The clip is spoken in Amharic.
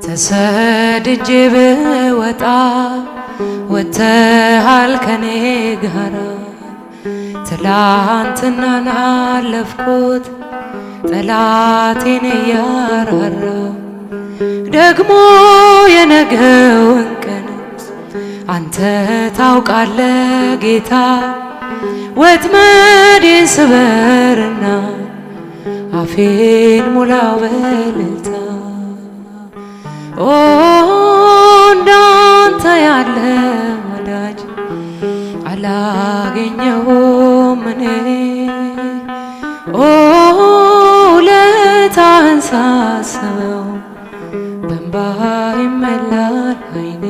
ተሰድጄ ብወጣ ወጥተሃል ከኔ ጋራ ትላንትናን አለፍኩት ጠላቴን እያራራ ደግሞ የነገውን ቀን አንተ ታውቃለህ ጌታ ወጥመዴን ስበርና አፌን ሙላው በእልልታ ኦ እንዳንተ ያለ ወዳጅ አላገኘሁም እኔ ኦ ውለታህን ሳስበው በእንባ ይሞላል ዓይኔ